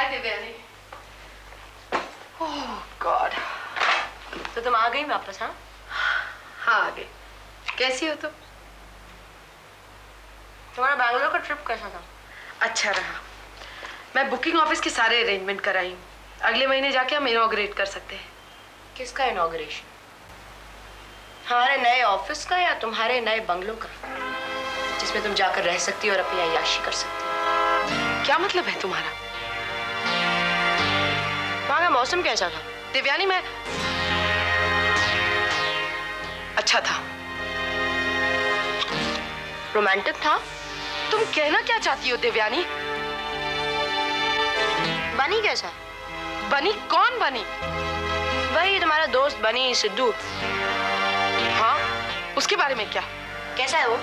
हाय देवयानी। ओह God. तो तुम आ गई वापस? हाँ हाँ आ गई। कैसी हो तुम? तुम्हारा बैंगलोर का ट्रिप कैसा था? अच्छा रहा। मैं बुकिंग ऑफिस के सारे अरेंजमेंट कराई हूँ। अगले महीने जाके हम इनॉग्रेट कर सकते हैं। किसका इनॉग्रेशन? हमारे नए ऑफिस का या तुम्हारे नए बंगलों का, जिसमें तुम जाकर रह सकती हो और अपनी अय्याशी कर सकती हो? क्या मतलब है तुम्हारा? वहां का मौसम कैसा था? देवयानी मैं अच्छा था। रोमांटिक था? तुम कहना क्या चाहती हो देवयानी? बनी कैसा? बनी? कौन बनी? वही तुम्हारा दोस्त बनी सिद्धू। हाँ, उसके बारे में क्या? कैसा है वो?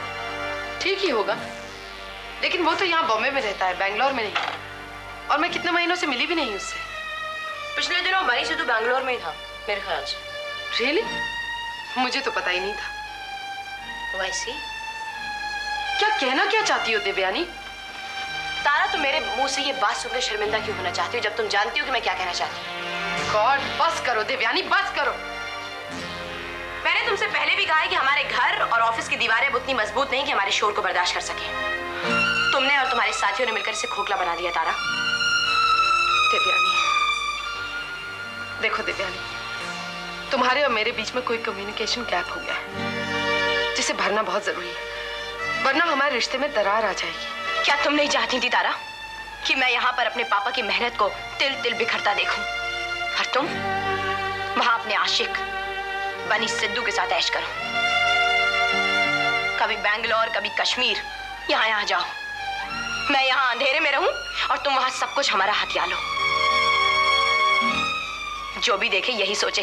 ठीक ही होगा, लेकिन वो तो यहाँ बॉम्बे में रहता है, बैंगलोर में नहीं। और मैं कितने महीनों से मिली भी नहीं उससे। पिछले दिनों बनी सिद्धू बैंगलोर में ही था मेरे ख्याल से। रियली? मुझे तो पता ही नहीं था। वैसे क्या कहना क्या चाहती हो देवयानी? तारा, तुम मेरे मुंह से ये बात सुनकर शर्मिंदा क्यों होना चाहती हो, जब तुम जानती हो कि मैं क्या कहना चाहती हूँ? गॉड, बस करो देवयानी, बस करो। मैंने तुमसे पहले भी कहा है कि हमारे घर और ऑफिस की दीवारें अब उतनी मजबूत नहीं कि हमारे शोर को बर्दाश्त कर सके। तुमने और तुम्हारे साथियों ने मिलकर इसे खोखला बना दिया तारा। देवयानी, देखो देवयानी, तुम्हारे और मेरे बीच में कोई कम्युनिकेशन गैप हो गया है, जिसे भरना बहुत जरूरी है, वरना हमारे रिश्ते में दरार आ जाएगी। क्या तुम नहीं चाहती थी तारा कि मैं यहाँ पर अपने पापा की मेहनत को तिल तिल बिखरता देखूं, और तुम वहां अपने आशिक बनी सिद्धू के साथ ऐश करो? कभी बैंगलोर, कभी कश्मीर, यहाँ जाओ। मैं यहाँ अंधेरे में रहूं और तुम वहां सब कुछ हमारा हथिया लो। जो भी देखे यही सोचे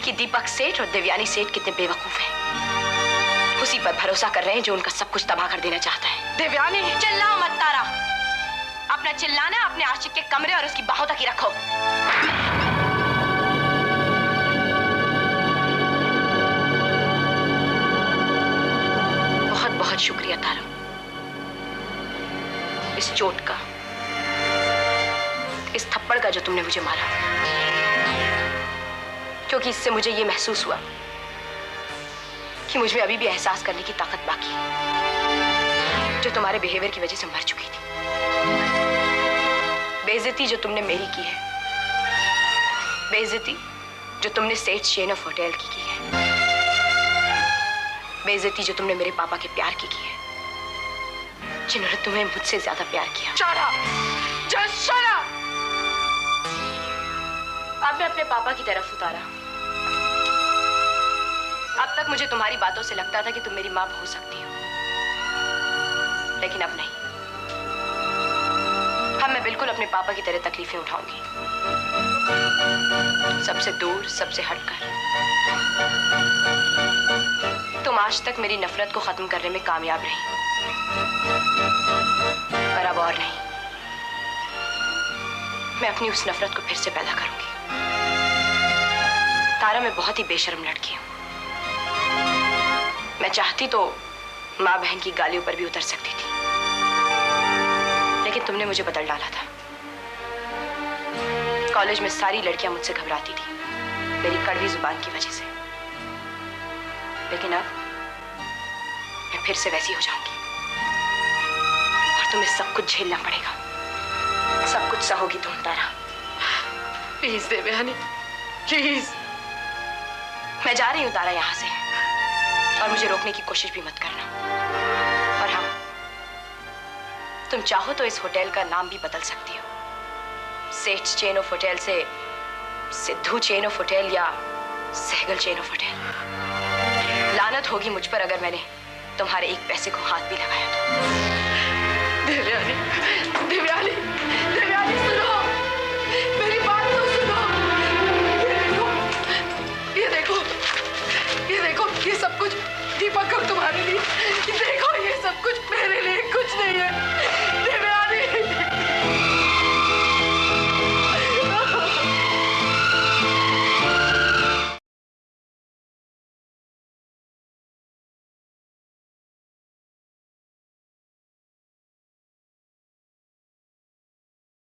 कि दीपक सेठ और देवयानी सेठ कितने बेवकूफ हैं। उसी पर भरोसा कर रहे हैं जो उनका सब कुछ तबाह कर देना चाहता है। देवयानी, चिल्लाओ मत तारा। अपना चिल्लाना अपने आशिक के कमरे और उसकी बाहों तक ही रखो। बहुत बहुत शुक्रिया तारा, इस चोट का, इस थप्पड़ का जो तुमने मुझे मारा, क्योंकि इससे मुझे ये महसूस हुआ कि मुझ में अभी भी एहसास करने की ताकत बाकी है, जो तुम्हारे बिहेवियर की वजह से मर चुकी थी। बेइज्जती जो तुमने मेरी की है, बेइज्जती जो तुमने सेठ शेनफ होटल की है, बेइज्जती जो तुमने मेरे पापा के प्यार की है, जिन्होंने तुम्हें मुझसे ज्यादा प्यार किया। Shut up, just shut up. अब मैं अपने पापा की तरफ उतारा। अब तक मुझे तुम्हारी बातों से लगता था कि तुम मेरी मां हो सकती हो, लेकिन अब नहीं। अब मैं बिल्कुल अपने पापा की तरह तकलीफें उठाऊंगी, सबसे दूर, सबसे हटकर। तुम आज तक मेरी नफरत को खत्म करने में कामयाब रही, पर अब और नहीं। मैं अपनी उस नफरत को फिर से पैदा करूंगी। तारा, मैं बहुत ही बेशर्म लड़की हूं। मैं चाहती तो माँ बहन की गालियों पर भी उतर सकती थी, लेकिन तुमने मुझे बदल डाला था। कॉलेज में सारी लड़कियां मुझसे घबराती थी, मेरी कड़वी जुबान की वजह से। लेकिन अब मैं फिर से वैसी हो जाऊंगी और तुम्हें सब कुछ झेलना पड़ेगा। सब कुछ सहोगी तुम तारा। Please Devyani, please. मैं जा रही हूँ तारा यहाँ से, और मुझे रोकने की कोशिश भी मत करना। और हाँ, तुम चाहो तो इस होटल का नाम भी बदल सकती हो, सेठ चेन ऑफ होटल से सिद्धू चेन ऑफ होटल या सहगल चेन ऑफ होटल। लानत होगी मुझ पर अगर मैंने तुम्हारे एक पैसे को हाथ भी लगाया तो। देवयानी, देवयानी।